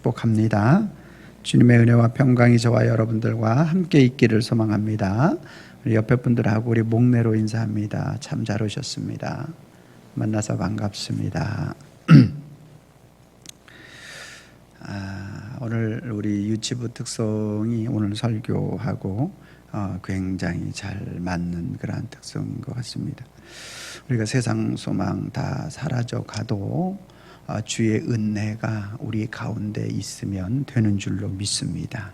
축복합니다. 주님의 은혜와 평강이 저와 여러분들과 함께 있기를 소망합니다. 우리 옆에 분들하고 우리 목례로 인사합니다. 참 잘 오셨습니다. 만나서 반갑습니다. 오늘 우리 유치부 특성이 오늘 설교하고 굉장히 잘 맞는 그러한 특성인 것 같습니다. 우리가 세상 소망 다 사라져 가도 주의 은혜가 우리 가운데 있으면 되는 줄로 믿습니다.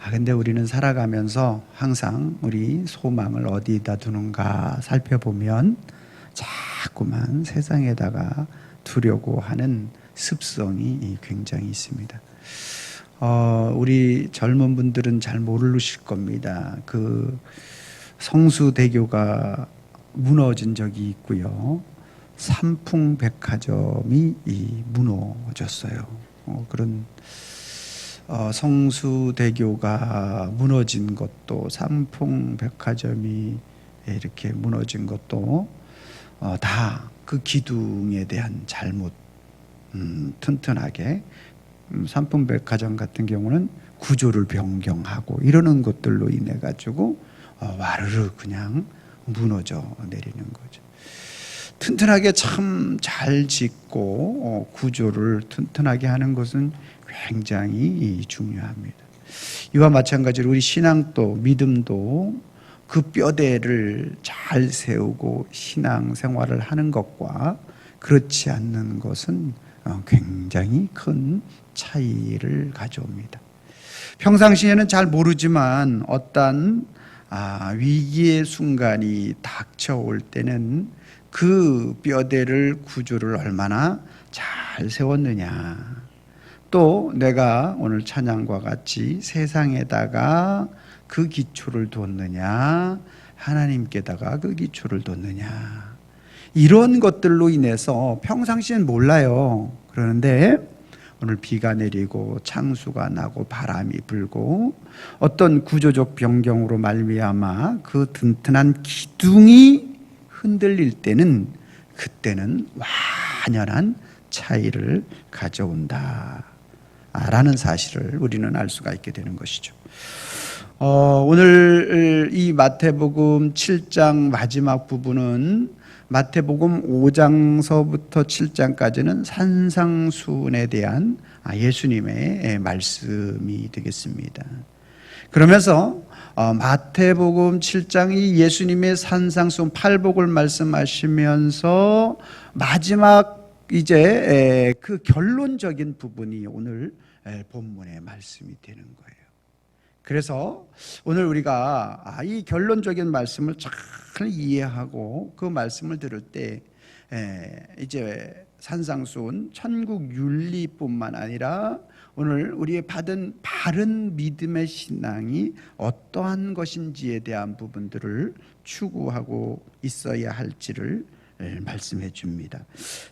근데 우리는 살아가면서 항상 우리 소망을 어디다 두는가 살펴보면 자꾸만 세상에다가 두려고 하는 습성이 굉장히 있습니다. 우리 젊은 분들은 잘 모르실 겁니다. 그 성수대교가 무너진 적이 있고요. 삼풍백화점이 무너졌어요. 그런 성수대교가 무너진 것도 삼풍백화점이 이렇게 무너진 것도 다 그 기둥에 대한 잘못, 튼튼하게 삼풍백화점 같은 경우는 구조를 변경하고 이러는 것들로 인해 가지고 와르르 그냥 무너져 내리는 거죠. 튼튼하게 참 잘 짓고 구조를 튼튼하게 하는 것은 굉장히 중요합니다. 이와 마찬가지로 우리 신앙도 믿음도 그 뼈대를 잘 세우고 신앙 생활을 하는 것과 그렇지 않는 것은 굉장히 큰 차이를 가져옵니다. 평상시에는 잘 모르지만 어떤 위기의 순간이 닥쳐올 때는 그 뼈대를 구조를 얼마나 잘 세웠느냐, 또 내가 오늘 찬양과 같이 세상에다가 그 기초를 뒀느냐 하나님께다가 그 기초를 뒀느냐, 이런 것들로 인해서 평상시엔 몰라요. 그러는데 오늘 비가 내리고 창수가 나고 바람이 불고 어떤 구조적 변경으로 말미암아 그 튼튼한 기둥이 흔들릴 때는 그때는 완연한 차이를 가져온다 라는 사실을 우리는 알 수가 있게 되는 것이죠. 오늘 이 마태복음 7장 마지막 부분은 마태복음 5장서부터 7장까지는 산상수훈에 대한 예수님의 말씀이 되겠습니다. 그러면서 마태복음 7장이 예수님의 산상수훈 팔복을 말씀하시면서 마지막 이제 그 결론적인 부분이 오늘 본문의 말씀이 되는 거예요. 그래서 오늘 우리가 이 결론적인 말씀을 잘 이해하고 그 말씀을 들을 때 이제 산상수훈 천국 윤리뿐만 아니라 오늘 우리의 받은 바른 믿음의 신앙이 어떠한 것인지에 대한 부분들을 추구하고 있어야 할지를 말씀해 줍니다.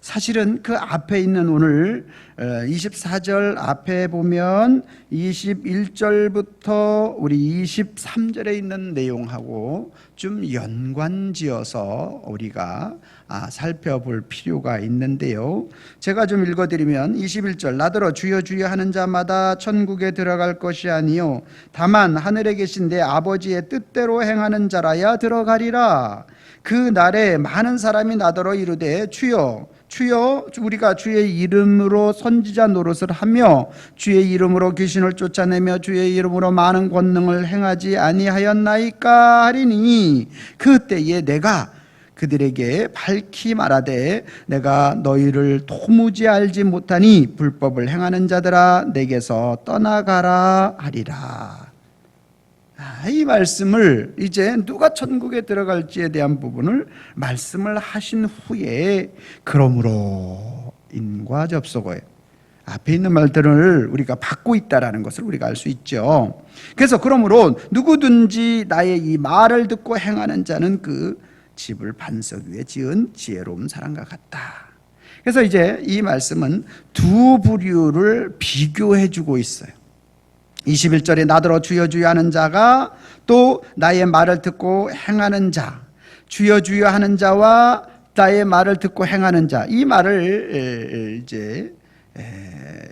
사실은 그 앞에 있는 오늘 24절 앞에 보면 21절부터 우리 23절에 있는 내용하고 좀 연관지어서 우리가 살펴볼 필요가 있는데요. 제가 좀 읽어드리면 21절, 나더러 주여 주여 하는 자마다 천국에 들어갈 것이 아니요 다만 하늘에 계신 내 아버지의 뜻대로 행하는 자라야 들어가리라. 그 날에 많은 사람이 나더러 이르되 주여 주여 우리가 주의 이름으로 선지자 노릇을 하며 주의 이름으로 귀신을 쫓아내며 주의 이름으로 많은 권능을 행하지 아니하였나이까 하리니 그때에 내가 그들에게 밝히 말하되 내가 너희를 도무지 알지 못하니 불법을 행하는 자들아 내게서 떠나가라 하리라. 이 말씀을 이제 누가 천국에 들어갈지에 대한 부분을 말씀을 하신 후에 그러므로 인과 접속어에 앞에 있는 말들을 우리가 받고 있다라는 것을 우리가 알 수 있죠. 그래서 그러므로 누구든지 나의 이 말을 듣고 행하는 자는 그 집을 반석 위에 지은 지혜로운 사람과 같다. 그래서 이제 이 말씀은 두 부류를 비교해 주고 있어요. 21절에 나더러 주여 주여 하는 자가 또 나의 말을 듣고 행하는 자, 주여 주여 하는 자와 나의 말을 듣고 행하는 자, 이 말을 이제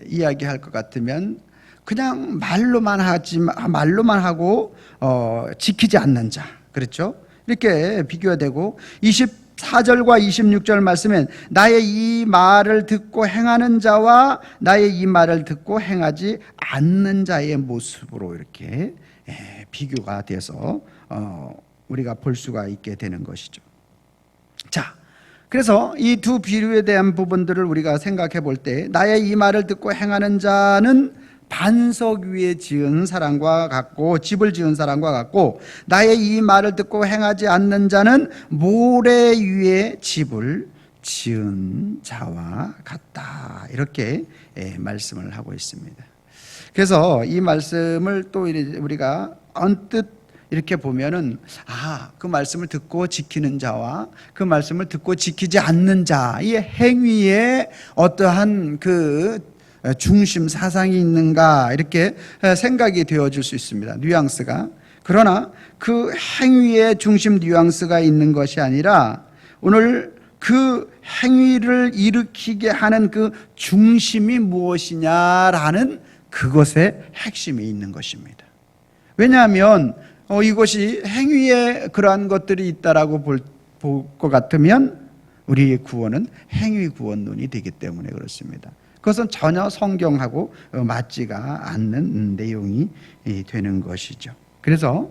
이야기할 것 같으면 그냥 말로만 하고 지키지 않는 자, 그렇죠? 이렇게 비교가 되고, 24절과 26절 말씀엔 나의 이 말을 듣고 행하는 자와 나의 이 말을 듣고 행하지 않는 자의 모습으로 이렇게 비교가 돼서 우리가 볼 수가 있게 되는 것이죠. 자, 그래서 이 두 비유에 대한 부분들을 우리가 생각해 볼 때, 나의 이 말을 듣고 행하는 자는 반석 위에 지은 사람과 같고, 집을 지은 사람과 같고, 나의 이 말을 듣고 행하지 않는 자는 모래 위에 집을 지은 자와 같다, 이렇게 말씀을 하고 있습니다. 그래서 이 말씀을 또 우리가 언뜻 이렇게 보면은, 그 말씀을 듣고 지키는 자와 그 말씀을 듣고 지키지 않는 자의 행위에 어떠한 그 중심 사상이 있는가, 이렇게 생각이 되어질 수 있습니다. 뉘앙스가. 그러나 그 행위의 중심 뉘앙스가 있는 것이 아니라, 오늘 그 행위를 일으키게 하는 그 중심이 무엇이냐라는 그것의 핵심이 있는 것입니다. 왜냐하면 이것이 행위에 그러한 것들이 있다라고 볼 것 같으면 우리의 구원은 행위 구원론이 되기 때문에 그렇습니다. 그것은 전혀 성경하고 맞지가 않는 내용이 되는 것이죠. 그래서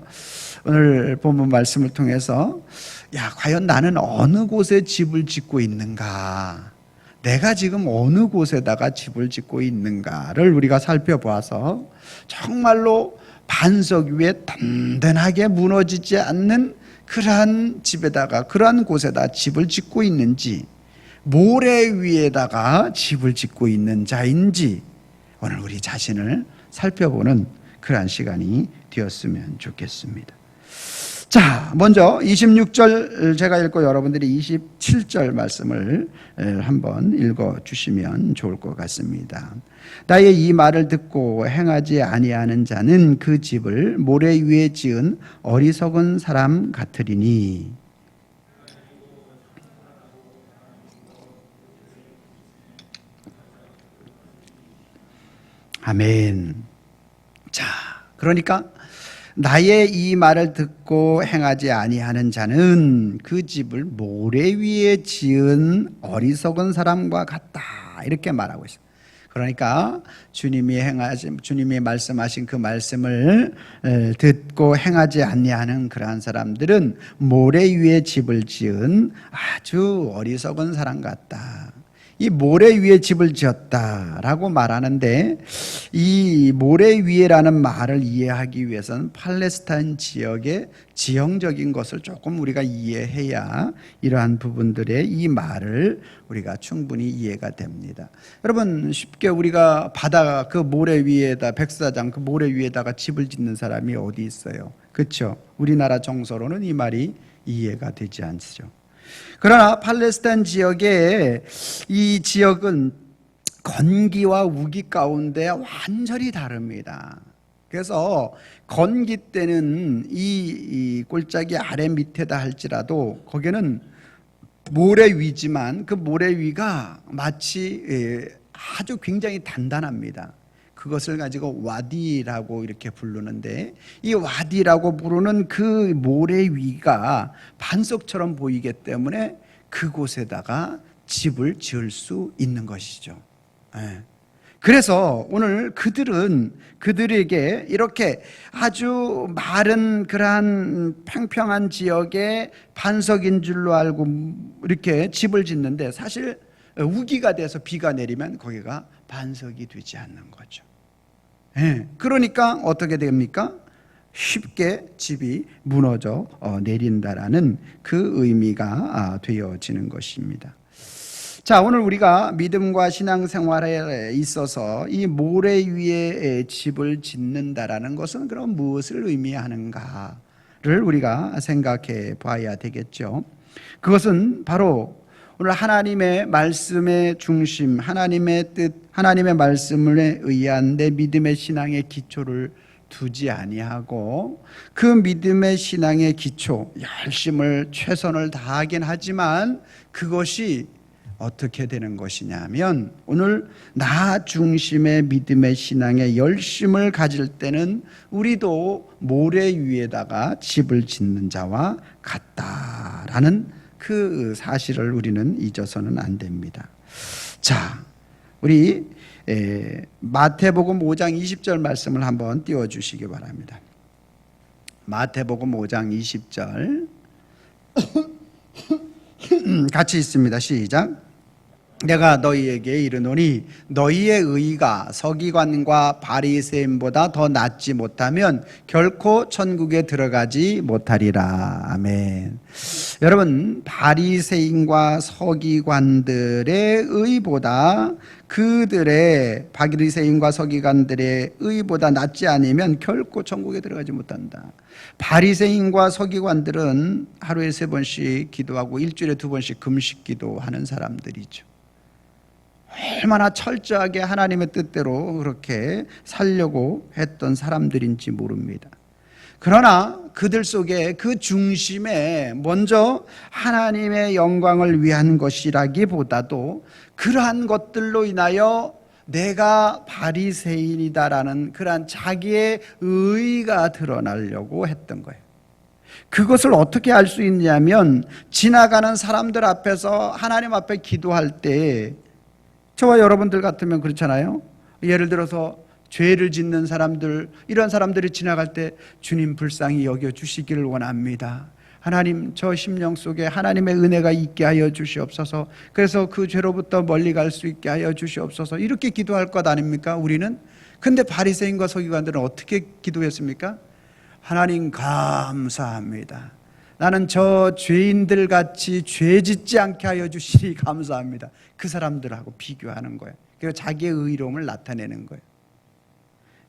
오늘 본문 말씀을 통해서, 과연 나는 어느 곳에 집을 짓고 있는가, 내가 지금 어느 곳에다가 집을 짓고 있는가를 우리가 살펴보아서 정말로 반석 위에 든든하게 무너지지 않는 그러한 집에다가, 그러한 곳에다 집을 짓고 있는지, 모래 위에다가 집을 짓고 있는 자인지, 오늘 우리 자신을 살펴보는 그러한 시간이 되었으면 좋겠습니다. 자, 먼저 26절 제가 읽고 여러분들이 27절 말씀을 한번 읽어주시면 좋을 것 같습니다. 나의 이 말을 듣고 행하지 아니하는 자는 그 집을 모래 위에 지은 어리석은 사람 같으리니. 아멘. 자, 그러니까 나의 이 말을 듣고 행하지 아니하는 자는 그 집을 모래 위에 지은 어리석은 사람과 같다, 이렇게 말하고 있어요. 그러니까 주님이 말씀하신 그 말씀을 듣고 행하지 아니하는 그러한 사람들은 모래 위에 집을 지은 아주 어리석은 사람 같다. 이 모래 위에 집을 지었다라고 말하는데, 이 모래 위에라는 말을 이해하기 위해서는 팔레스타인 지역의 지형적인 것을 조금 우리가 이해해야 이러한 부분들의 이 말을 우리가 충분히 이해가 됩니다. 여러분, 쉽게 우리가 바다 그 모래 위에다, 백사장 그 모래 위에다가 집을 짓는 사람이 어디 있어요? 그렇죠? 우리나라 정서로는 이 말이 이해가 되지 않죠. 그러나 팔레스타인 지역의 이 지역은 건기와 우기 가운데 완전히 다릅니다. 그래서 건기 때는 이 골짜기 아래 밑에다 할지라도 거기는 모래 위지만 그 모래 위가 마치 아주 굉장히 단단합니다. 그것을 가지고 와디라고 이렇게 부르는데, 이 와디라고 부르는 그 모래 위가 반석처럼 보이기 때문에 그곳에다가 집을 지을 수 있는 것이죠. 그래서 오늘 그들에게 이렇게 아주 마른 그러한 평평한 지역에 반석인 줄로 알고 이렇게 집을 짓는데, 사실 우기가 돼서 비가 내리면 거기가 반석이 되지 않는 거죠. 그러니까 어떻게 됩니까? 쉽게 집이 무너져 내린다라는 그 의미가 되어지는 것입니다. 자, 오늘 우리가 믿음과 신앙생활에 있어서 이 모래 위에 집을 짓는다라는 것은 그럼 무엇을 의미하는가를 우리가 생각해 봐야 되겠죠. 그것은 바로 오늘 하나님의 말씀의 중심, 하나님의 뜻, 하나님의 말씀에 의한 내 믿음의 신앙의 기초를 두지 아니하고, 그 믿음의 신앙의 기초, 열심을 최선을 다하긴 하지만 그것이 어떻게 되는 것이냐면 오늘 나 중심의 믿음의 신앙의 열심을 가질 때는 우리도 모래 위에다가 집을 짓는 자와 같다라는 그 사실을 우리는 잊어서는 안 됩니다. 자, 우리 마태복음 5장 20절 말씀을 한번 띄워주시기 바랍니다. 마태복음 5장 20절 같이 있습니다. 시작. 내가 너희에게 이르노니 너희의 의가 서기관과 바리새인보다 더 낫지 못하면 결코 천국에 들어가지 못하리라. 아멘. 여러분, 바리새인과 서기관들의 의보다 바리새인과 서기관들의 의보다 낫지 않으면 결코 천국에 들어가지 못한다. 바리새인과 서기관들은 하루에 3번씩 기도하고 일주일에 2번씩 금식 기도하는 사람들이죠. 얼마나 철저하게 하나님의 뜻대로 그렇게 살려고 했던 사람들인지 모릅니다. 그러나 그들 속에 그 중심에 먼저 하나님의 영광을 위한 것이라기보다도 그러한 것들로 인하여 내가 바리새인이다라는 그러한 자기의 의의가 드러나려고 했던 거예요. 그것을 어떻게 알 수 있냐면 지나가는 사람들 앞에서 하나님 앞에 기도할 때 저와 여러분들 같으면 그렇잖아요. 예를 들어서 죄를 짓는 사람들, 이런 사람들이 지나갈 때 주님 불쌍히 여겨주시기를 원합니다. 하나님, 저 심령 속에 하나님의 은혜가 있게 하여 주시옵소서. 그래서 그 죄로부터 멀리 갈 수 있게 하여 주시옵소서. 이렇게 기도할 것 아닙니까? 우리는. 근데 바리새인과 서기관들은 어떻게 기도했습니까? 하나님 감사합니다. 나는 저 죄인들 같이 죄 짓지 않게 하여 주시니 감사합니다. 그 사람들하고 비교하는 거예요. 그리고 자기의 의로움을 나타내는 거예요.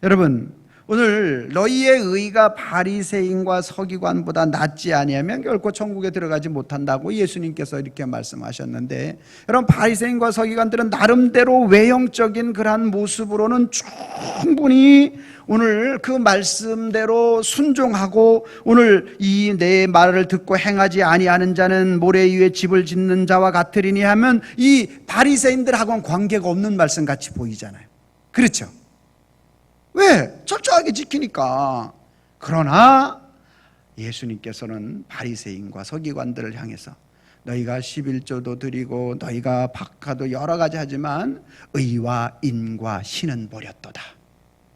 여러분, 오늘 너희의 의가 바리새인과 서기관보다 낫지 아니하면 결코 천국에 들어가지 못한다고 예수님께서 이렇게 말씀하셨는데, 여러분, 바리새인과 서기관들은 나름대로 외형적인 그러한 모습으로는 충분히 오늘 그 말씀대로 순종하고 오늘 이 내 말을 듣고 행하지 아니하는 자는 모래 위에 집을 짓는 자와 같으리니 하면 이 바리새인들하고는 관계가 없는 말씀 같이 보이잖아요. 그렇죠? 왜? 철저하게 지키니까. 그러나 예수님께서는 바리새인과 서기관들을 향해서 너희가 11조도 드리고 너희가 박하도 여러 가지 하지만 의와 인과 신은 버렸도다.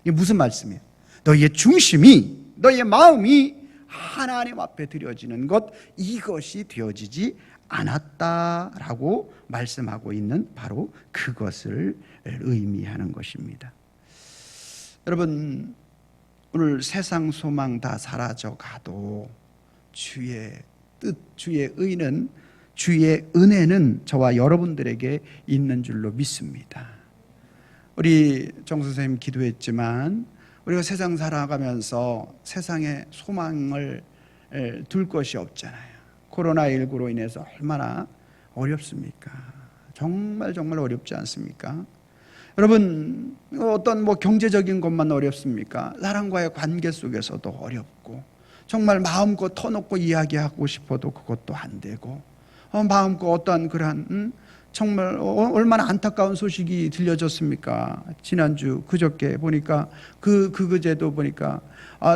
이게 무슨 말씀이에요? 너희의 중심이, 너희의 마음이 하나님 앞에 드려지는 것, 이것이 되어지지 않았다라고 말씀하고 있는 바로 그것을 의미하는 것입니다. 여러분, 오늘 세상 소망 다 사라져 가도 주의 뜻, 주의 의는, 주의 은혜는 저와 여러분들에게 있는 줄로 믿습니다. 우리 정 선생님 기도했지만 우리가 세상 살아가면서 세상에 소망을 둘 것이 없잖아요. 코로나19로 인해서 얼마나 어렵습니까? 정말 어렵지 않습니까? 여러분, 어떤 경제적인 것만 어렵습니까? 사람과의 관계 속에서도 어렵고, 정말 마음껏 터놓고 이야기하고 싶어도 그것도 안 되고, 마음껏 어떤 그러한 정말 얼마나 안타까운 소식이 들려졌습니까? 지난주 그저께 보니까 그제도 보니까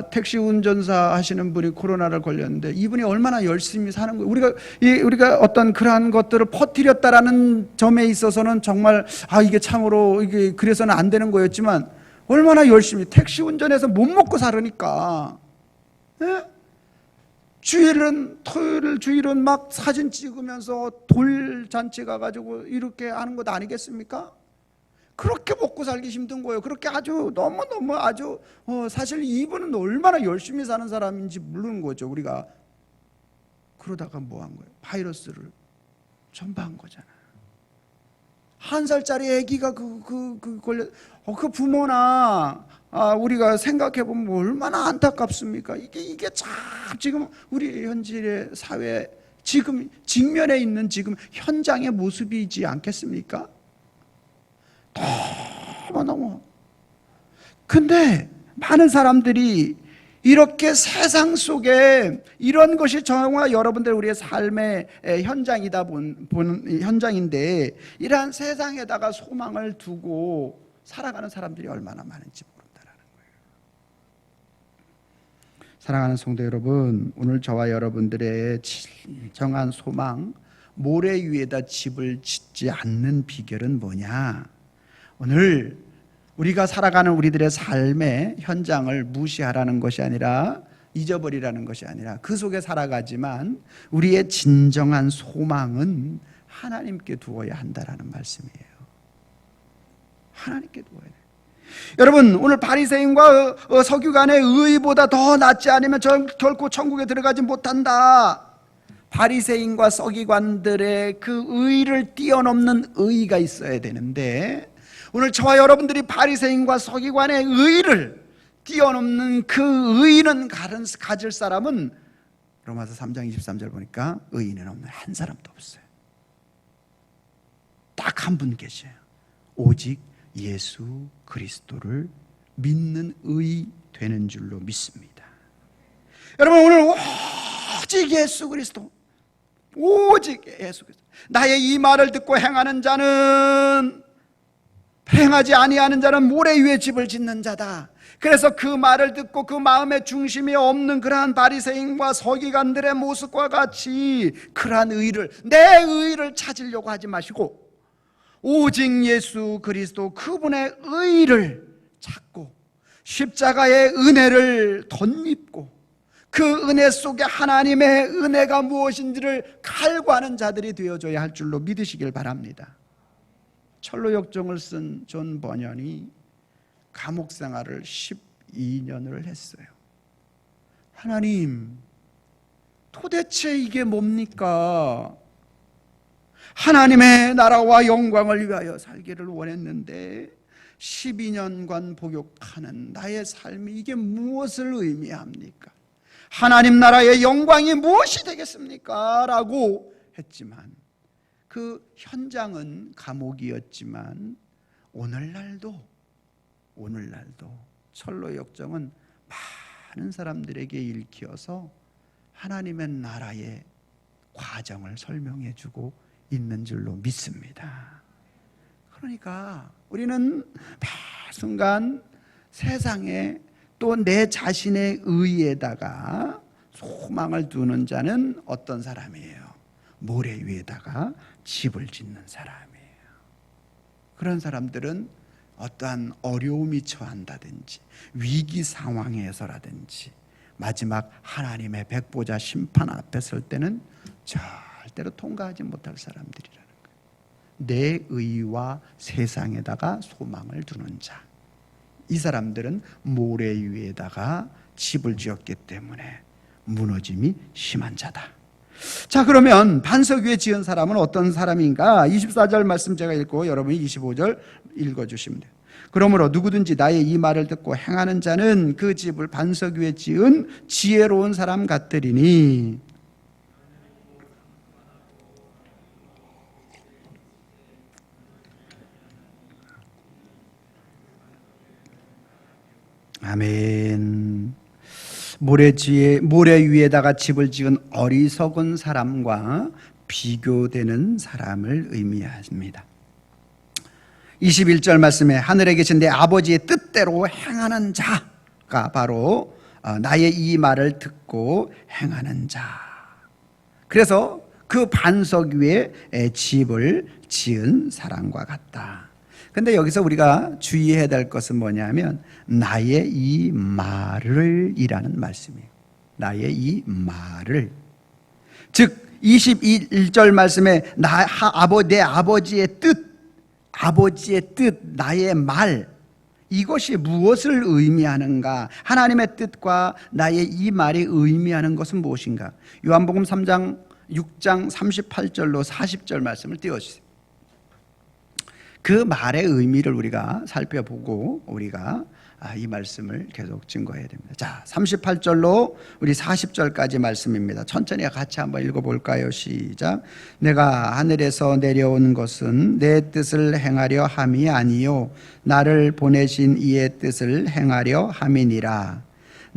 택시 운전사 하시는 분이 코로나를 걸렸는데 이분이 얼마나 열심히 사는 거예요. 우리가 어떤 그러한 것들을 퍼뜨렸다라는 점에 있어서는 정말 이게 참으로 이게 그래서는 안 되는 거였지만 얼마나 열심히 택시 운전해서 못 먹고 살으니까, 예? 주일은 막 사진 찍으면서 돌잔치 가가지고 이렇게 하는 것 아니겠습니까? 그렇게 먹고 살기 힘든 거예요. 그렇게 아주 너무너무 아주 사실 이분은 얼마나 열심히 사는 사람인지 모르는 거죠. 우리가 그러다가 뭐 한 거예요? 바이러스를 전파한 거잖아요. 1살짜리 아기가 걸려, 그 부모나 우리가 생각해보면 얼마나 안타깝습니까? 이게 참 지금 우리 현실의 사회 지금 직면에 있는 지금 현장의 모습이지 않겠습니까? 너무너무. 근데 많은 사람들이 이렇게 세상 속에 이런 것이 정말 여러분들 우리의 삶의 현장인데, 이러한 세상에다가 소망을 두고 살아가는 사람들이 얼마나 많은지 모른다라는 거예요. 사랑하는 성도 여러분, 오늘 저와 여러분들의 진정한 소망, 모래 위에다 집을 짓지 않는 비결은 뭐냐? 오늘 우리가 살아가는 우리들의 삶의 현장을 무시하라는 것이 아니라, 잊어버리라는 것이 아니라 그 속에 살아가지만 우리의 진정한 소망은 하나님께 두어야 한다라는 말씀이에요. 하나님께 두어야 돼요. 여러분, 오늘 바리새인과 서기관의 의보다 더 낫지 않으면 결코 천국에 들어가지 못한다. 바리새인과 서기관들의 그 의를 뛰어넘는 의가 있어야 되는데, 오늘 저와 여러분들이 바리새인과 서기관의 의를 뛰어넘는 그 의는 가질 사람은 로마서 3장 23절 보니까 의인은 없는 한 사람도 없어요. 딱 한 분 계셔요. 오직 예수 그리스도를 믿는 의 되는 줄로 믿습니다. 여러분, 오늘 오직 예수 그리스도, 오직 예수 그리스도. 나의 이 말을 듣고 행하는 자는, 행하지 아니하는 자는 모래 위에 집을 짓는 자다. 그래서 그 말을 듣고 그 마음의 중심이 없는 그러한 바리새인과 서기관들의 모습과 같이 그러한 의를, 내 의를 찾으려고 하지 마시고 오직 예수 그리스도 그분의 의를 찾고 십자가의 은혜를 덧입고 그 은혜 속에 하나님의 은혜가 무엇인지를 갈구하는 자들이 되어줘야 할 줄로 믿으시길 바랍니다. 철로역정을 쓴 존 버년이 감옥 생활을 12년을 했어요. 하나님, 도대체 이게 뭡니까? 하나님의 나라와 영광을 위하여 살기를 원했는데 12년간 복역하는 나의 삶이 이게 무엇을 의미합니까? 하나님 나라의 영광이 무엇이 되겠습니까? 라고 했지만 그 현장은 감옥이었지만 오늘날도 철로역정은 많은 사람들에게 읽혀서 하나님의 나라의 과정을 설명해 주고 있는 줄로 믿습니다. 그러니까 우리는 매 순간 세상에 또 내 자신의 의에다가 소망을 두는 자는 어떤 사람이에요? 모래 위에다가 집을 짓는 사람이에요. 그런 사람들은 어떠한 어려움이 처한다든지 위기 상황에서라든지 마지막 하나님의 백보자 심판 앞에 설 때는 절대로 통과하지 못할 사람들이라는 거예요. 내 의와 세상에다가 소망을 두는 자, 이 사람들은 모래 위에다가 집을 지었기 때문에 무너짐이 심한 자다. 자, 그러면 반석 위에 지은 사람은 어떤 사람인가? 24절 말씀 제가 읽고 여러분이 25절 읽어주시면 돼요. 그러므로 누구든지 나의 이 말을 듣고 행하는 자는 그 집을 반석 위에 지은 지혜로운 사람 같으리니. 아멘. 모래 위에다가 집을 지은 어리석은 사람과 비교되는 사람을 의미합니다. 21절 말씀에 하늘에 계신 내 아버지의 뜻대로 행하는 자가 바로 나의 이 말을 듣고 행하는 자. 그래서 그 반석 위에 집을 지은 사람과 같다. 근데 여기서 우리가 주의해야 될 것은 뭐냐면 나의 이 말을 이라는 말씀이에요. 나의 이 말을. 즉 21절 말씀에 내 아버지의 뜻, 나의 말, 이것이 무엇을 의미하는가? 하나님의 뜻과 나의 이 말이 의미하는 것은 무엇인가? 요한복음 6장 38절로 40절 말씀을 띄워주세요. 그 말의 의미를 우리가 살펴보고 우리가 이 말씀을 계속 증거해야 됩니다. 자, 38절로 우리 40절까지 말씀입니다. 천천히 같이 한번 읽어볼까요? 시작. 내가 하늘에서 내려온 것은 내 뜻을 행하려 함이 아니요 나를 보내신 이의 뜻을 행하려 함이니라.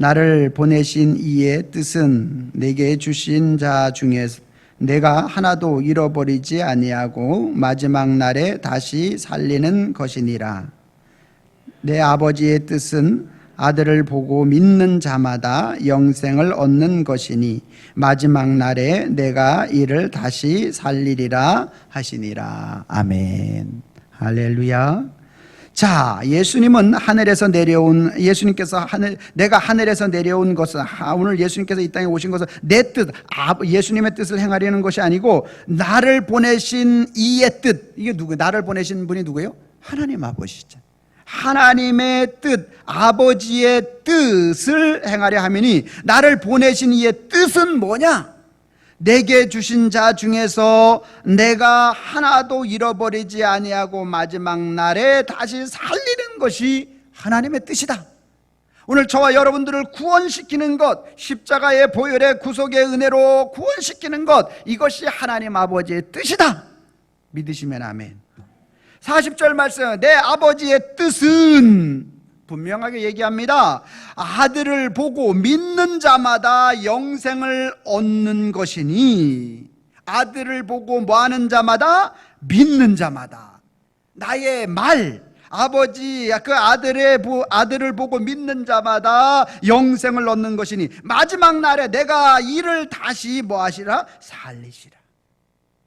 나를 보내신 이의 뜻은 내게 주신 자 중에서 내가 하나도 잃어버리지 아니하고 마지막 날에 다시 살리는 것이니라. 내 아버지의 뜻은 아들을 보고 믿는 자마다 영생을 얻는 것이니 마지막 날에 내가 이를 다시 살리리라 하시니라. 아멘. 할렐루야. 자, 예수님은 하늘에서 내려온, 내가 하늘에서 내려온 것은, 오늘 예수님께서 이 땅에 오신 것은 내 뜻, 예수님의 뜻을 행하려는 것이 아니고 나를 보내신 이의 뜻. 이게 누구예요? 나를 보내신 분이 누구예요? 하나님 아버지죠. 하나님의 뜻, 아버지의 뜻을 행하려 하매니 나를 보내신 이의 뜻은 뭐냐? 내게 주신 자 중에서 내가 하나도 잃어버리지 아니하고 마지막 날에 다시 살리는 것이 하나님의 뜻이다. 오늘 저와 여러분들을 구원시키는 것, 십자가의 보혈의 구속의 은혜로 구원시키는 것, 이것이 하나님 아버지의 뜻이다. 믿으시면 아멘. 40절 말씀, 내 아버지의 뜻은 분명하게 얘기합니다. 아들을 보고 믿는 자마다 영생을 얻는 것이니, 아들을 보고 뭐하는 자마다? 믿는 자마다. 나의 말, 아버지 그 아들을 보고 믿는 자마다 영생을 얻는 것이니 마지막 날에 내가 이를 다시 뭐하시라? 살리시라.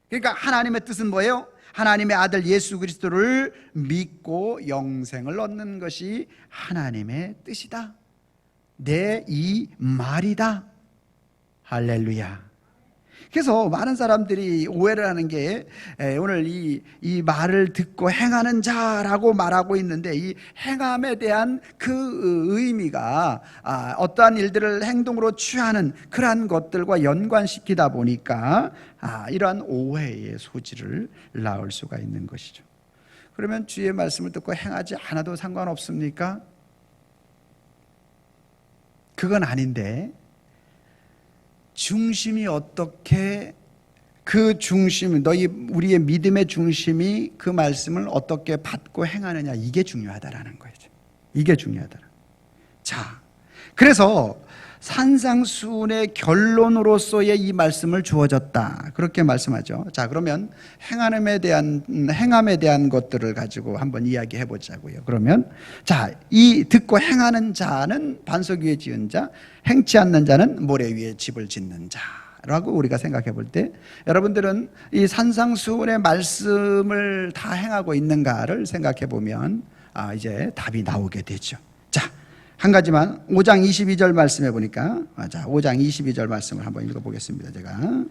그러니까 하나님의 뜻은 뭐예요? 하나님의 아들 예수 그리스도를 믿고 영생을 얻는 것이 하나님의 뜻이다. 내 이 말이다. 할렐루야. 그래서 많은 사람들이 오해를 하는 게 오늘 이 말을 듣고 행하는 자라고 말하고 있는데, 이 행함에 대한 그 의미가 어떠한 일들을 행동으로 취하는 그러한 것들과 연관시키다 보니까 이러한 오해의 소지를 낳을 수가 있는 것이죠. 그러면 주의 말씀을 듣고 행하지 않아도 상관없습니까? 그건 아닌데, 중심이 어떻게, 그 중심, 우리의 믿음의 중심이 그 말씀을 어떻게 받고 행하느냐, 이게 중요하다라는 거죠. 이게 중요하다. 자, 그래서 산상수훈의 결론으로서의 이 말씀을 주어졌다, 그렇게 말씀하죠. 자, 그러면 행함에 대한 것들을 가지고 한번 이야기해 보자고요. 그러면 자, 이 듣고 행하는 자는 반석 위에 지은 자, 행치 않는 자는 모래 위에 집을 짓는 자라고 우리가 생각해 볼 때, 여러분들은 이 산상수훈의 말씀을 다 행하고 있는가를 생각해 보면 이제 답이 나오게 되죠. 자, 한 가지만 5장 22절 말씀해 보니까, 자, 5장 22절 말씀을 한번 읽어보겠습니다. 제가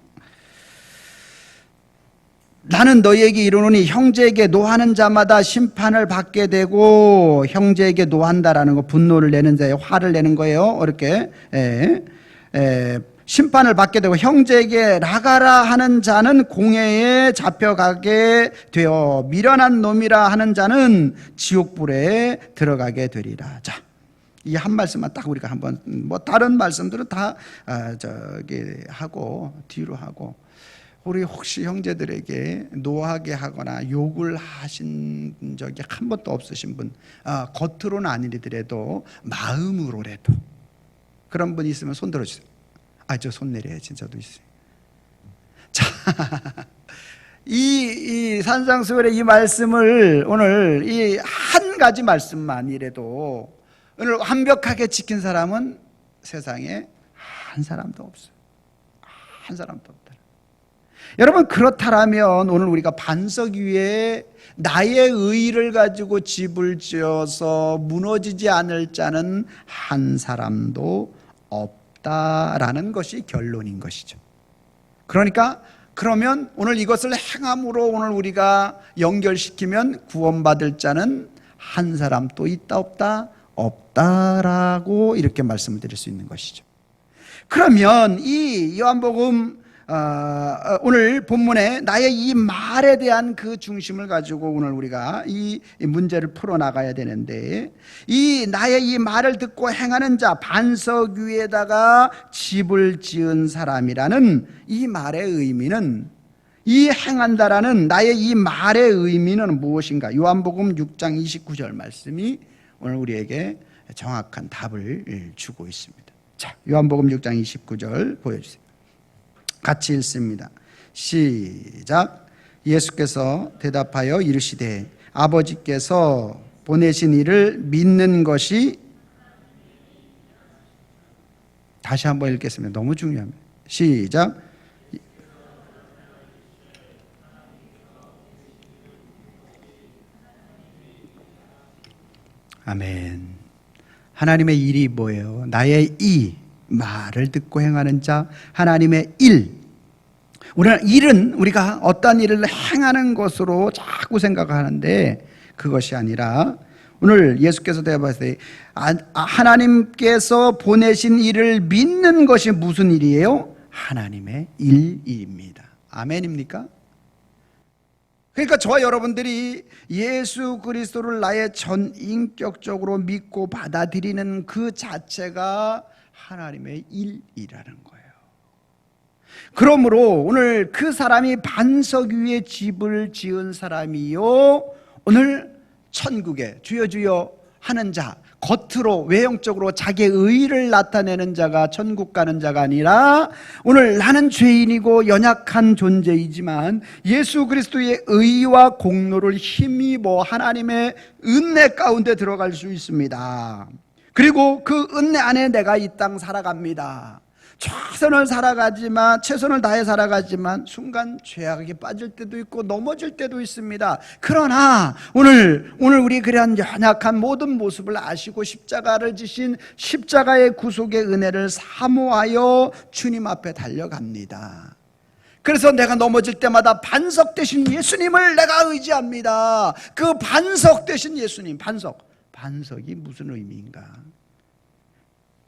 나는 너희에게 이르노니 형제에게 노하는 자마다 심판을 받게 되고, 형제에게 노한다라는 거 분노를 내는 자예요. 화를 내는 거예요. 이렇게 심판을 받게 되고, 형제에게 나가라 하는 자는 공회에 잡혀가게 되어 미련한 놈이라 하는 자는 지옥불에 들어가게 되리라. 자, 이 한 말씀만 딱 우리가 한번, 뭐 다른 말씀들은 다 하고 뒤로 하고, 우리 혹시 형제들에게 노하게 하거나 욕을 하신 적이 한 번도 없으신 분, 겉으로는 아니더라도 마음으로라도 그런 분 있으면 손 들어주세요. 저 손 내려야지. 저도 있어요. 자, 이 산상수훈의 이 말씀을 오늘 이 한 가지 말씀만이라도 오늘 완벽하게 지킨 사람은 세상에 한 사람도 없어요. 한 사람도 없다. 여러분, 그렇다면 오늘 우리가 반석 위에 나의 의를 가지고 집을 지어서 무너지지 않을 자는 한 사람도 없다라는 것이 결론인 것이죠. 그러면 오늘 이것을 행함으로 오늘 우리가 연결시키면 구원받을 자는 한 사람도 있다 없다? 없다라고 이렇게 말씀을 드릴 수 있는 것이죠. 그러면 이 요한복음 오늘 본문에 나의 이 말에 대한 그 중심을 가지고 오늘 우리가 이 문제를 풀어나가야 되는데, 이 나의 이 말을 듣고 행하는 자, 반석 위에다가 집을 지은 사람이라는 이 말의 의미는, 이 행한다라는 나의 이 말의 의미는 무엇인가? 요한복음 6장 29절 말씀이 오늘 우리에게 정확한 답을 주고 있습니다. 자, 요한복음 6장 29절 보여주세요. 같이 읽습니다. 시작. 예수께서 대답하여 이르시되 아버지께서 보내신 이를 믿는 것이, 다시 한번 읽겠습니다. 너무 중요합니다. 시작. 아멘. 하나님의 일이 뭐예요? 나의 이 말을 듣고 행하는 자, 하나님의 일. 우리는 일은 우리가 어떤 일을 행하는 것으로 자꾸 생각하는데 그것이 아니라 오늘 예수께서 대답하시되 하나님께서 보내신 일을 믿는 것이 무슨 일이에요? 하나님의 일입니다. 아멘입니까? 그러니까 저와 여러분들이 예수 그리스도를 나의 전인격적으로 믿고 받아들이는 그 자체가 하나님의 일이라는 거예요. 그러므로 오늘 그 사람이 반석 위에 집을 지은 사람이요, 오늘 천국에 주여 주여 하는 자, 겉으로 외형적으로 자기의 의의를 나타내는 자가 천국 가는 자가 아니라, 오늘 나는 죄인이고 연약한 존재이지만 예수 그리스도의 의와 공로를 힘입어 하나님의 은혜 가운데 들어갈 수 있습니다. 그리고 그 은혜 안에 내가 이 땅 살아갑니다. 최선을 다해 살아가지만 순간 죄악에 빠질 때도 있고 넘어질 때도 있습니다. 그러나 오늘 우리 그러한 연약한 모든 모습을 아시고 십자가를 지신 십자가의 구속의 은혜를 사모하여 주님 앞에 달려갑니다. 그래서 내가 넘어질 때마다 반석 되신 예수님을 내가 의지합니다. 그 반석 되신 예수님, 반석이 무슨 의미인가?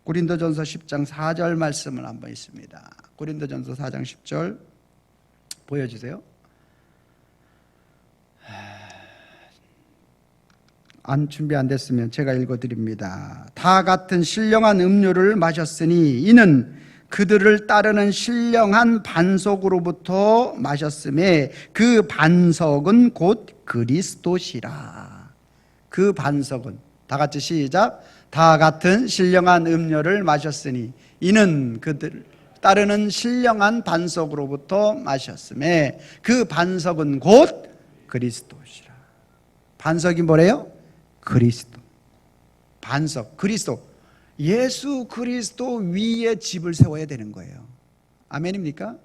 고린도전서 10장 4절 말씀을 한번 있습니다. 고린도전서 4장 10절 보여주세요. 준비 안 됐으면 제가 읽어드립니다. 다 같은 신령한 음료를 마셨으니 이는 그들을 따르는 신령한 반석으로부터 마셨음에 그 반석은 곧 그리스도시라. 그 반석은, 다 같이 시작. 다 같은 신령한 음료를 마셨으니 이는 그들 따르는 신령한 반석으로부터 마셨음에 그 반석은 곧 그리스도시라. 반석이 뭐래요? 그리스도. 반석, 그리스도. 예수 그리스도 위에 집을 세워야 되는 거예요. 아멘입니까?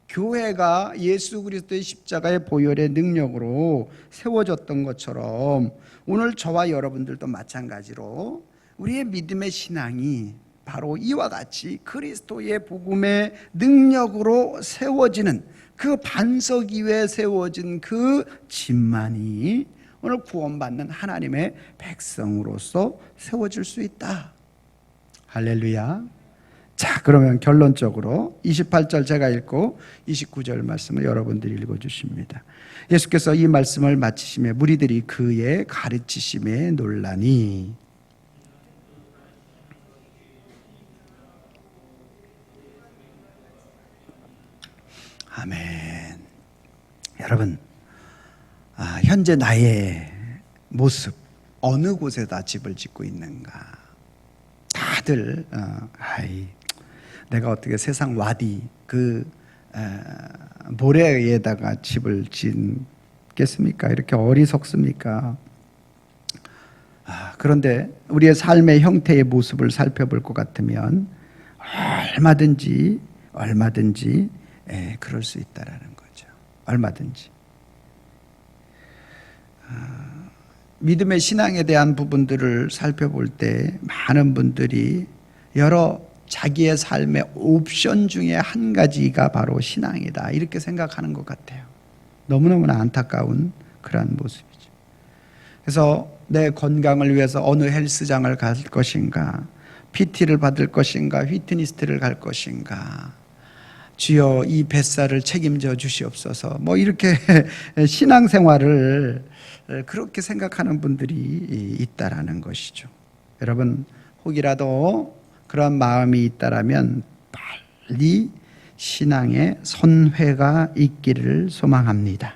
교회가 예수 그리스도의 십자가의 보혈의 능력으로 세워졌던 것처럼 오늘 저와 여러분들도 마찬가지로 우리의 믿음의 신앙이 바로 이와 같이 그리스도의 복음의 능력으로 세워지는 그 반석 위에 세워진 그 집만이 오늘 구원받는 하나님의 백성으로서 세워질 수 있다. 할렐루야. 자, 그러면 결론적으로 28절 제가 읽고 29절 말씀을 여러분들이 읽어주십니다. 예수께서 이 말씀을 마치시며 무리들이 그의 가르치심에 놀라니, 아멘. 여러분, 현재 나의 모습 어느 곳에다 집을 짓고 있는가? 다들 내가 어떻게 세상 와디 모래에다가 집을 짓겠습니까? 이렇게 어리석습니까? 그런데 우리의 삶의 형태의 모습을 살펴볼 것 같으면 얼마든지 그럴 수 있다라는 거죠. 얼마든지. 믿음의 신앙에 대한 부분들을 살펴볼 때 많은 분들이 여러 자기의 삶의 옵션 중에 한 가지가 바로 신앙이다, 이렇게 생각하는 것 같아요. 너무너무나 안타까운 그러한 모습이죠. 그래서 내 건강을 위해서 어느 헬스장을 갈 것인가, PT를 받을 것인가, 휘트니스트를 갈 것인가, 주여 이 뱃살을 책임져 주시옵소서, 이렇게 신앙생활을 그렇게 생각하는 분들이 있다라는 것이죠. 여러분, 혹이라도 그런 마음이 있다라면 빨리 신앙의 선회가 있기를 소망합니다.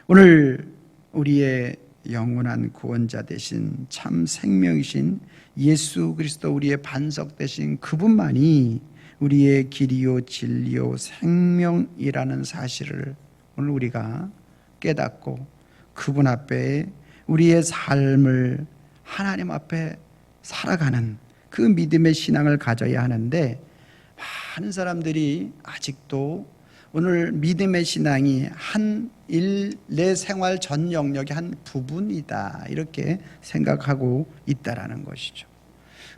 오늘 우리의 영원한 구원자 되신 참 생명이신 예수 그리스도 우리의 반석 되신 그분만이 우리의 길이요 진리요 생명이라는 사실을 오늘 우리가 깨닫고 그분 앞에 우리의 삶을 하나님 앞에 살아가는 그 믿음의 신앙을 가져야 하는데, 많은 사람들이 아직도 오늘 믿음의 신앙이 내 생활 전 영역의 한 부분이다 이렇게 생각하고 있다라는 것이죠.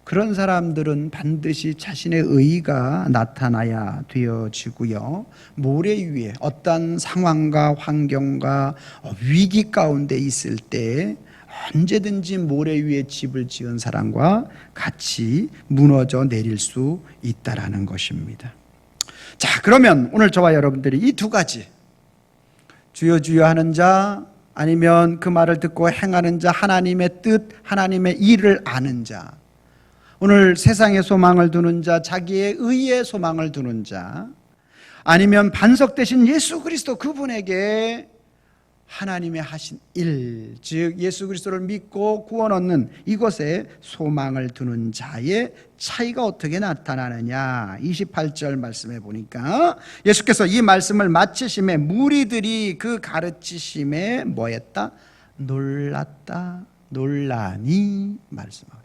그런 사람들은 반드시 자신의 의의가 나타나야 되어지고요, 모래 위에 어떤 상황과 환경과 위기 가운데 있을 때 언제든지 모래 위에 집을 지은 사람과 같이 무너져 내릴 수 있다라는 것입니다. 자, 그러면 오늘 저와 여러분들이 이 두 가지, 주여 주여 하는 자, 아니면 그 말을 듣고 행하는 자, 하나님의 뜻, 하나님의 일을 아는 자, 오늘 세상에 소망을 두는 자, 자기의 의에 소망을 두는 자, 아니면 반석 되신 예수 그리스도 그분에게 하나님의 하신 일, 즉 예수 그리스도를 믿고 구원 얻는 이것에 소망을 두는 자의 차이가 어떻게 나타나느냐. 28절 말씀해 보니까 예수께서 이 말씀을 마치심에 무리들이 그 가르치심에 뭐했다? 놀랐다, 놀라니 말씀하고,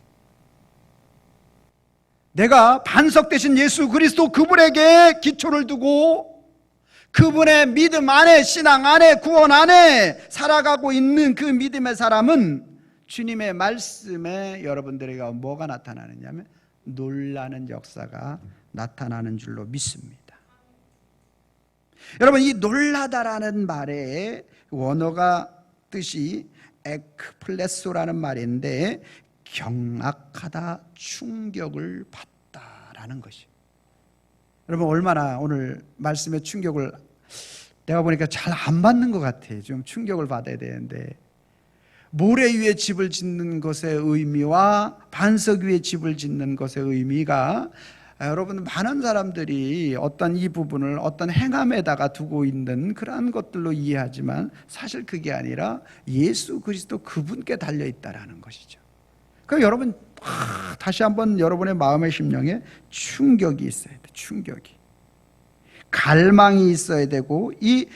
내가 반석 되신 예수 그리스도 그분에게 기초를 두고 그분의 믿음 안에, 신앙 안에, 구원 안에 살아가고 있는 그 믿음의 사람은 주님의 말씀에 여러분들에게 뭐가 나타나느냐면 놀라는 역사가 나타나는 줄로 믿습니다. 여러분, 이 놀라다라는 말의 원어가 뜻이 ek플레소라는 말인데 경악하다, 충격을 받다라는 것이에요. 여러분, 얼마나 오늘 말씀에 충격을 내가 보니까 잘 안 받는 것 같아요. 좀 충격을 받아야 되는데, 모래 위에 집을 짓는 것의 의미와 반석 위에 집을 짓는 것의 의미가, 여러분, 많은 사람들이 어떤 이 부분을 어떤 행함에다가 두고 있는 그러한 것들로 이해하지만 사실 그게 아니라 예수 그리스도 그분께 달려있다라는 것이죠. 그러니까 여러분, 다시 한번 여러분의 마음의 심령에 충격이 있어야 돼. 충격이, 갈망이 있어야 되고, 이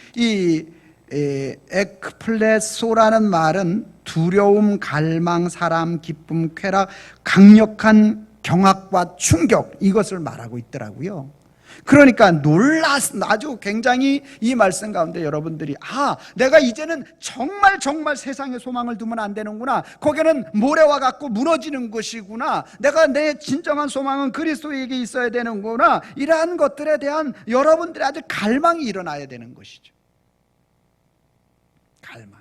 ek플레소라는 말은 두려움, 갈망, 사람, 기쁨, 쾌락, 강력한 경악과 충격, 이것을 말하고 있더라고요. 그러니까 아주 굉장히 이 말씀 가운데 여러분들이 내가 이제는 정말 세상에 소망을 두면 안 되는구나, 거기는 모래와 같고 무너지는 것이구나, 내가 내 진정한 소망은 그리스도에게 있어야 되는구나, 이러한 것들에 대한 여러분들의 아주 갈망이 일어나야 되는 것이죠. 갈망,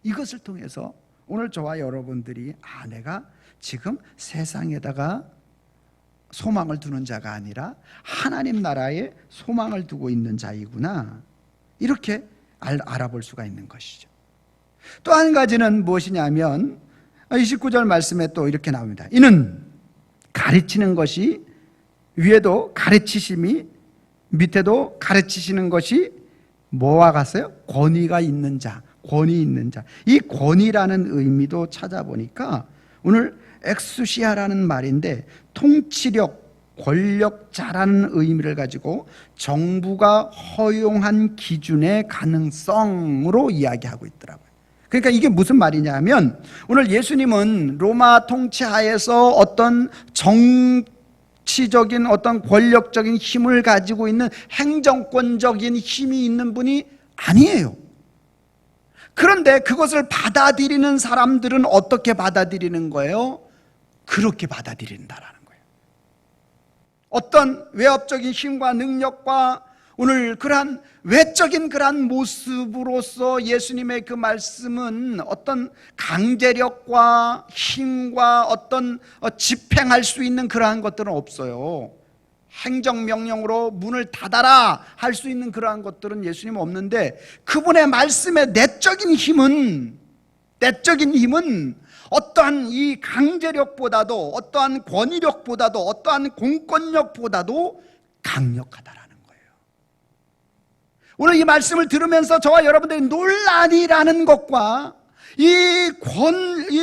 이것을 통해서 오늘 저와 여러분들이 내가 지금 세상에다가 소망을 두는 자가 아니라 하나님 나라에 소망을 두고 있는 자이구나, 이렇게 알아볼 수가 있는 것이죠. 또 한 가지는 무엇이냐면 29절 말씀에 또 이렇게 나옵니다. 이는 가르치는 것이, 위에도 가르치심이, 밑에도 가르치시는 것이 뭐와 같아요? 권위가 있는 자, 권위 있는 자. 이 권위라는 의미도 찾아보니까 오늘 엑수시아라는 말인데 통치력, 권력자라는 의미를 가지고 정부가 허용한 기준의 가능성으로 이야기하고 있더라고요. 그러니까 이게 무슨 말이냐면, 오늘 예수님은 로마 통치하에서 어떤 정치적인 어떤 권력적인 힘을 가지고 있는 행정권적인 힘이 있는 분이 아니에요. 그런데 그것을 받아들이는 사람들은 어떻게 받아들이는 거예요? 그렇게 받아들인다라는 거예요. 어떤 외압적인 힘과 능력과 오늘 그러한 외적인 그러한 모습으로서 예수님의 그 말씀은 어떤 강제력과 힘과 어떤 집행할 수 있는 그러한 것들은 없어요. 행정명령으로 문을 닫아라 할 수 있는 그러한 것들은 예수님은 없는데, 그분의 말씀의 내적인 힘은 어떠한 이 강제력보다도, 어떠한 권위력보다도, 어떠한 공권력보다도 강력하다라는 거예요. 오늘 이 말씀을 들으면서 저와 여러분들이 논란이라는 것과 이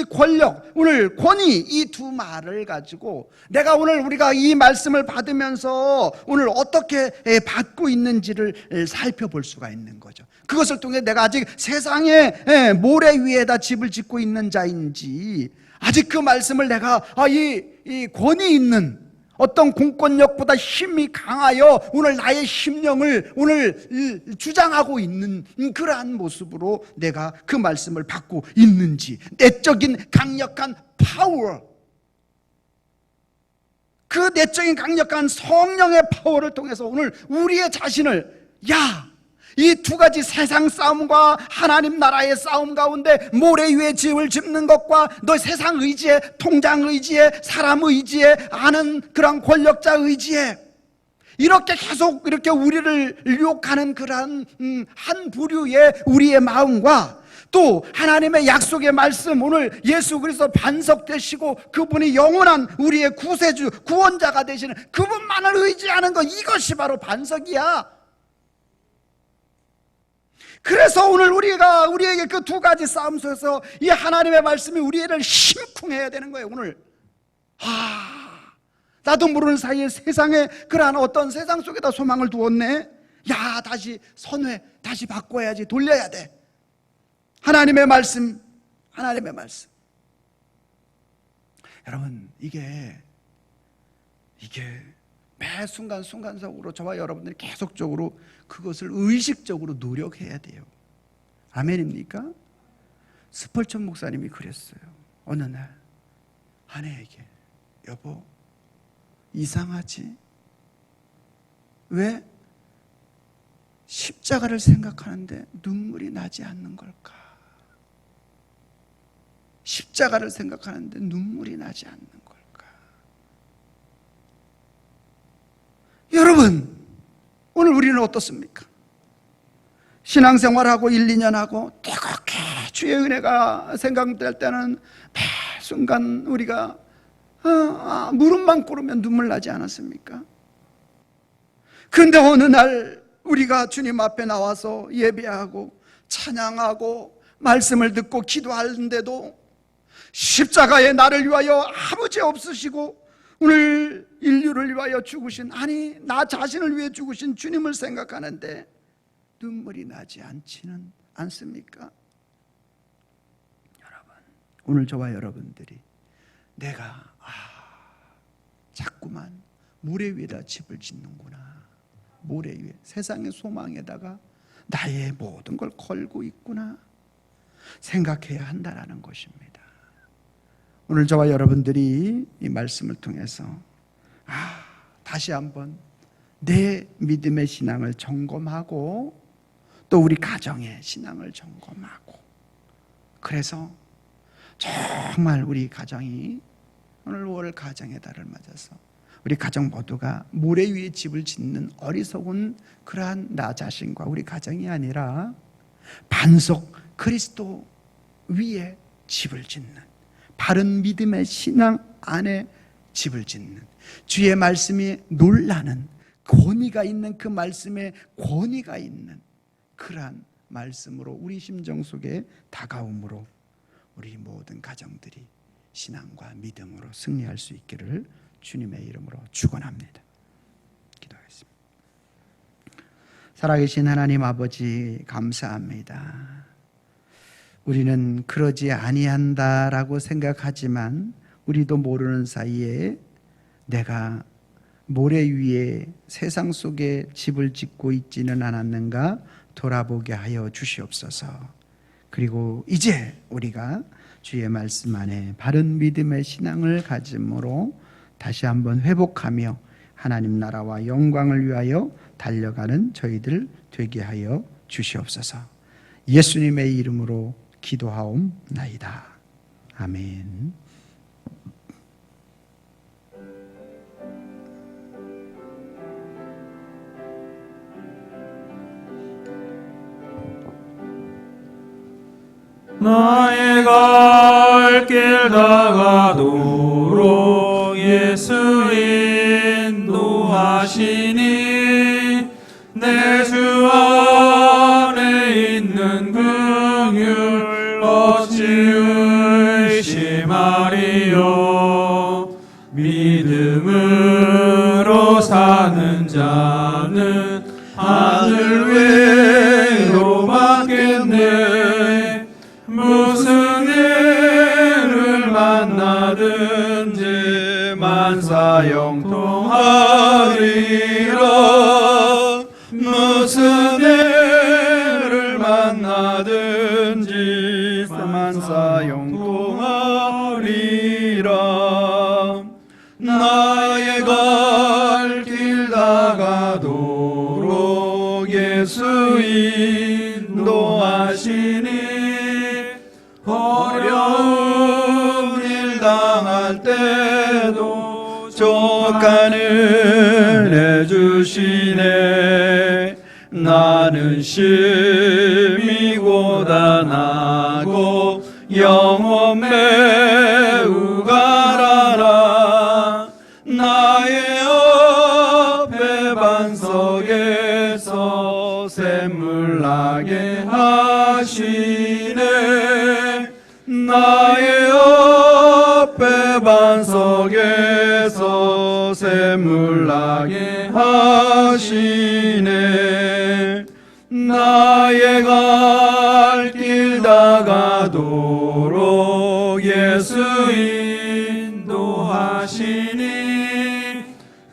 권력, 오늘 권위, 이 두 말을 가지고 내가 오늘 우리가 이 말씀을 받으면서 오늘 어떻게 받고 있는지를 살펴볼 수가 있는 거죠. 그것을 통해 내가 아직 세상의 모래 위에다 집을 짓고 있는 자인지, 아직 그 말씀을 내가 이 권위 있는 어떤 공권력보다 힘이 강하여 오늘 나의 심령을 오늘 주장하고 있는 그러한 모습으로 내가 그 말씀을 받고 있는지, 내적인 강력한 파워, 그 내적인 강력한 성령의 파워를 통해서 오늘 우리의 자신을, 이 두 가지 세상 싸움과 하나님 나라의 싸움 가운데 모래 위에 집을 짓는 것과 너 세상 의지에, 통장 의지에, 사람 의지에, 아는 그런 권력자 의지에 이렇게 계속 이렇게 우리를 유혹하는 그러한 한 부류의 우리의 마음과, 또 하나님의 약속의 말씀, 오늘 예수 그리스도 반석 되시고 그분이 영원한 우리의 구세주, 구원자가 되시는 그분만을 의지하는 것, 이것이 바로 반석이야. 그래서 오늘 우리에게 그 두 가지 싸움 속에서 이 하나님의 말씀이 우리를 심쿵해야 되는 거예요. 오늘 나도 모르는 사이에 세상에 그러한 어떤 세상 속에다 소망을 두었네. 다시 선회, 다시 바꿔야지, 돌려야 돼. 하나님의 말씀. 여러분, 이게 매 순간순간적으로 저와 여러분들이 계속적으로 그것을 의식적으로 노력해야 돼요. 아멘입니까? 스펄전 목사님이 그랬어요. 어느 날 아내에게, 여보, 이상하지? 왜 십자가를 생각하는데 눈물이 나지 않는 걸까? 십자가를 생각하는데 눈물이 나지 않는 걸까? 여러분, 오늘 우리는 어떻습니까? 신앙생활하고 1, 2년 하고 뜨겁게 주의 은혜가 생각될 때는 매 순간 우리가 무릎만 꿇으면 눈물 나지 않았습니까? 그런데 어느 날 우리가 주님 앞에 나와서 예배하고 찬양하고 말씀을 듣고 기도하는데도 십자가에 나를 위하여 아버지 없으시고 오늘 인류를 위하여 죽으신, 아니 나 자신을 위해 죽으신 주님을 생각하는데 눈물이 나지 않지는 않습니까? 여러분, 오늘 저와 여러분들이 내가 자꾸만 모래 위에다 집을 짓는구나, 모래 위에 세상의 소망에다가 나의 모든 걸 걸고 있구나 생각해야 한다는 것입니다. 오늘 저와 여러분들이 이 말씀을 통해서 다시 한번 내 믿음의 신앙을 점검하고 또 우리 가정의 신앙을 점검하고, 그래서 정말 우리 가정이 오늘 5월 가정의 달을 맞아서 우리 가정 모두가 모래 위에 집을 짓는 어리석은 그러한 나 자신과 우리 가정이 아니라 반석 그리스도 위에 집을 짓는, 바른 믿음의 신앙 안에 집을 짓는, 주의 말씀이 놀라는 권위가 있는, 그 말씀에 권위가 있는 그러한 말씀으로 우리 심정 속에 다가옴으로 우리 모든 가정들이 신앙과 믿음으로 승리할 수 있기를 주님의 이름으로 축원합니다. 기도하겠습니다. 살아계신 하나님 아버지, 감사합니다. 우리는 그러지 아니한다라고 생각하지만 우리도 모르는 사이에 내가 모래 위에 세상 속에 집을 짓고 있지는 않았는가 돌아보게 하여 주시옵소서. 그리고 이제 우리가 주의 말씀 안에 바른 믿음의 신앙을 가짐으로 다시 한번 회복하며 하나님 나라와 영광을 위하여 달려가는 저희들 되게 하여 주시옵소서. 예수님의 이름으로 기도하옵나이다. 아멘. 나의 갈 길 다가도록 예수 인도하시니 내 주 안에 있는 긍휼 어찌 믿음으로 사는 자는 하늘 외로 받겠네. 무슨 일을 만나든지 만사형통하리라. 무슨 일을 만나든지 만사형통하리라. 나의 갈 길 다가도록 예수 인도하시니 어려운 일 당할 때도 족한 은혜 주시네. 나는 심히 고단하고 영혼 매우 가라라. 나의 옆에 반석에서 샘물 나게 하시네. 나의 옆에 반석에서 샘물 나게 하시네. 나의 갈 길 다가도록 예수 인도하시니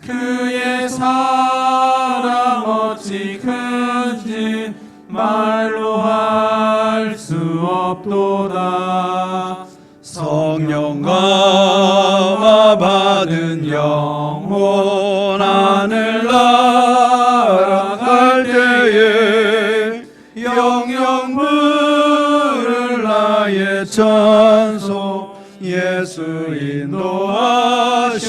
그의 사랑 어찌 큰지 말로 할 수 없도다. 성령 감화 받은 영혼 하늘 날아갈 때에 영영 부를 나의 찬송 예수 인도하셨네.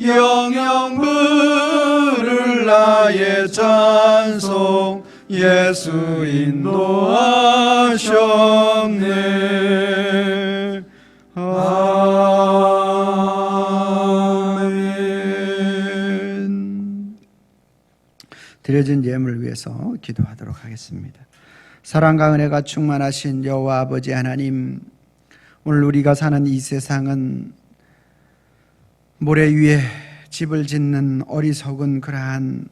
영영 부를 나의 찬송 예수 인도하셨네. 아멘. 드려진 예물을 위해서 기도하도록 하겠습니다. 사랑과 은혜가 충만하신 여호와 아버지 하나님, 오늘 우리가 사는 이 세상은 모래 위에 집을 짓는 어리석은 그러한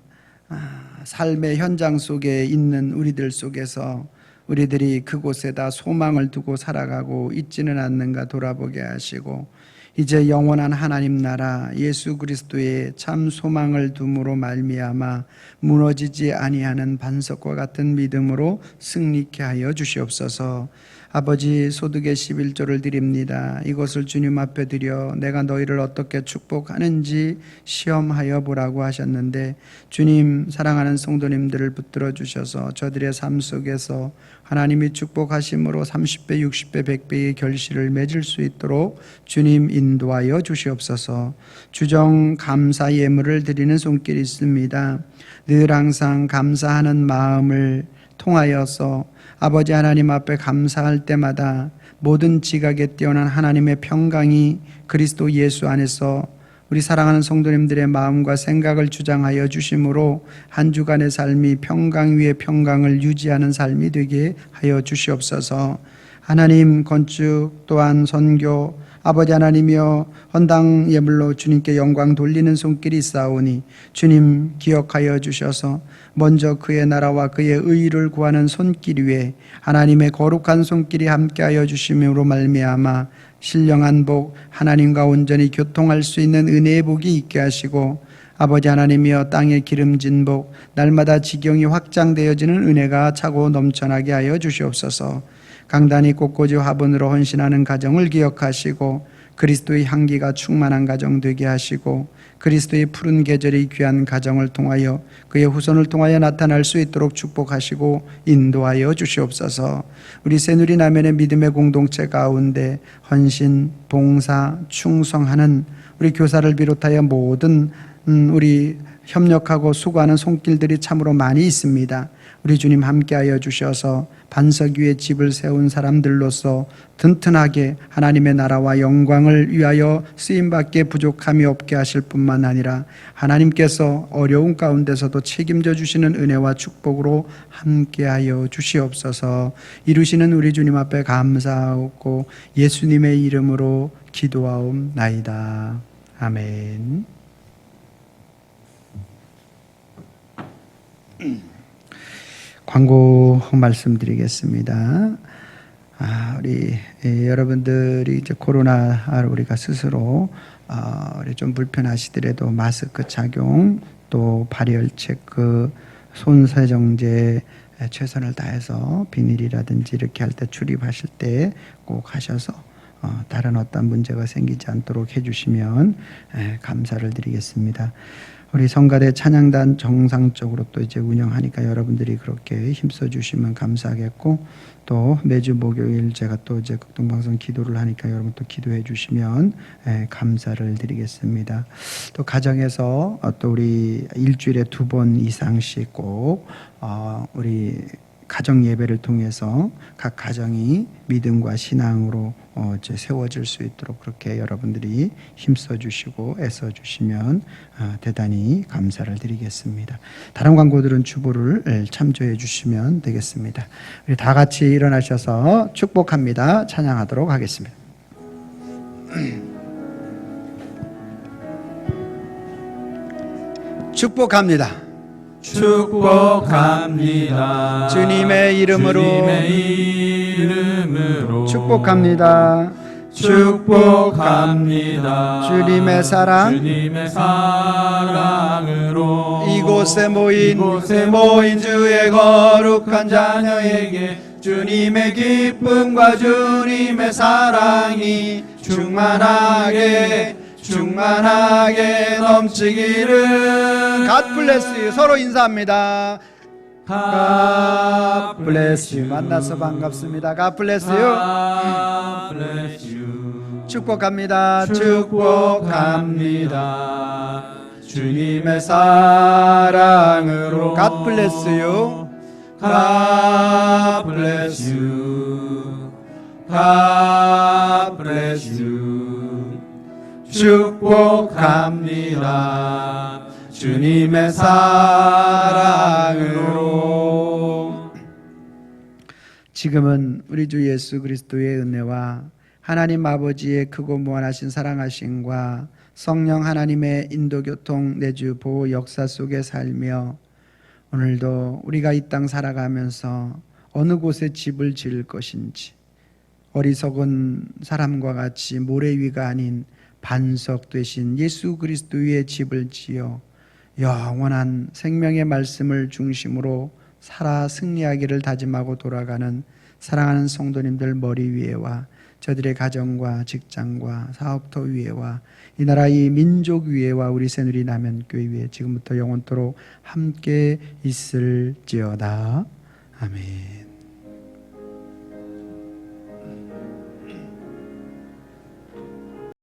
삶의 현장 속에 있는 우리들 속에서 우리들이 그곳에다 소망을 두고 살아가고 있지는 않는가 돌아보게 하시고, 이제 영원한 하나님 나라 예수 그리스도의 참 소망을 둠으로 말미암아 무너지지 아니하는 반석과 같은 믿음으로 승리케 하여 주시옵소서. 아버지, 소득의 11조를 드립니다. 이것을 주님 앞에 드려 내가 너희를 어떻게 축복하는지 시험하여 보라고 하셨는데, 주님, 사랑하는 성도님들을 붙들어 주셔서 저들의 삶 속에서 하나님이 축복하심으로 30배, 60배, 100배의 결실을 맺을 수 있도록 주님 인도하여 주시옵소서. 주정 감사 예물을 드리는 손길이 있습니다. 늘 항상 감사하는 마음을 통하여서 아버지 하나님 앞에 감사할 때마다 모든 지각에 뛰어난 하나님의 평강이 그리스도 예수 안에서 우리 사랑하는 성도님들의 마음과 생각을 주장하여 주심으로 한 주간의 삶이 평강 위에 평강을 유지하는 삶이 되게 하여 주시옵소서. 하나님, 건축 또한 선교, 아버지 하나님이여 헌당 예물로 주님께 영광 돌리는 손길이 있사오니 주님 기억하여 주셔서 먼저 그의 나라와 그의 의를 구하는 손길 위에 하나님의 거룩한 손길이 함께하여 주심으로 말미암아 신령한 복, 하나님과 온전히 교통할 수 있는 은혜의 복이 있게 하시고, 아버지 하나님이여 땅의 기름진 복, 날마다 지경이 확장되어지는 은혜가 차고 넘쳐나게 하여 주시옵소서. 강단이 꽃꽂이 화분으로 헌신하는 가정을 기억하시고 그리스도의 향기가 충만한 가정 되게 하시고, 그리스도의 푸른 계절이 귀한 가정을 통하여 그의 후손을 통하여 나타날 수 있도록 축복하시고 인도하여 주시옵소서. 우리 새누리 남연의 믿음의 공동체 가운데 헌신, 봉사, 충성하는 우리 교사를 비롯하여 모든 우리 협력하고 수고하는 손길들이 참으로 많이 있습니다. 우리 주님 함께하여 주셔서 반석 위에 집을 세운 사람들로서 튼튼하게 하나님의 나라와 영광을 위하여 쓰임받기에 부족함이 없게 하실 뿐만 아니라 하나님께서 어려운 가운데서도 책임져 주시는 은혜와 축복으로 함께하여 주시옵소서. 이루시는 우리 주님 앞에 감사하고 예수님의 이름으로 기도하옵나이다. 아멘. 광고 말씀드리겠습니다. 우리 여러분들이 이제 코로나를 우리가 스스로 우리 좀 불편하시더라도 마스크 착용, 또 발열 체크, 손 세정제 최선을 다해서 비닐이라든지 이렇게 할 때 출입하실 때 꼭 하셔서 다른 어떤 문제가 생기지 않도록 해주시면 감사를 드리겠습니다. 우리 성가대 찬양단 정상적으로 또 이제 운영하니까 여러분들이 그렇게 힘써 주시면 감사하겠고, 또 매주 목요일 제가 또 이제 극동방송 기도를 하니까 여러분 또 기도해 주시면 감사를 드리겠습니다. 또 가정에서 또 우리 일주일에 2번 이상씩 꼭 우리 가정 예배를 통해서 각 가정이 믿음과 신앙으로 이제 세워질 수 있도록 그렇게 여러분들이 힘써 주시고 애써 주시면 대단히 감사를 드리겠습니다. 다른 광고들은 주보를 참조해 주시면 되겠습니다. 우리 다 같이 일어나셔서 축복합니다. 찬양하도록 하겠습니다. 축복합니다. 축복합니다. 주님의 이름으로, 주님의 이름으로 축복합니다. 축복합니다. 주님의 사랑, 주님의 사랑으로 이곳에 모인 주의 거룩한 자녀에게 주님의 기쁨과 주님의 사랑이 충만하게 넘치기를. God bless you. 서로 인사합니다. God bless you. 만나서 반갑습니다. God bless you. God bless you. 축복합니다. 축복합니다. 주님의 사랑으로. God bless you. God bless you. God bless you. 축복합니다. 주님의 사랑으로. 지금은 우리 주 예수 그리스도의 은혜와 하나님 아버지의 크고 무한하신 사랑하심과 성령 하나님의 인도교통 내주 보호 역사 속에 살며, 오늘도 우리가 이 땅 살아가면서 어느 곳에 집을 지을 것인지 어리석은 사람과 같이 모래 위가 아닌 반석 되신 예수 그리스도 위에 집을 지어 영원한 생명의 말씀을 중심으로 살아 승리하기를 다짐하고 돌아가는 사랑하는 성도님들 머리 위에와 저들의 가정과 직장과 사업터 위에와 이 나라 이 민족 위에와 우리 새누리 남연교회 위에 지금부터 영원토록 함께 있을지어다. 아멘.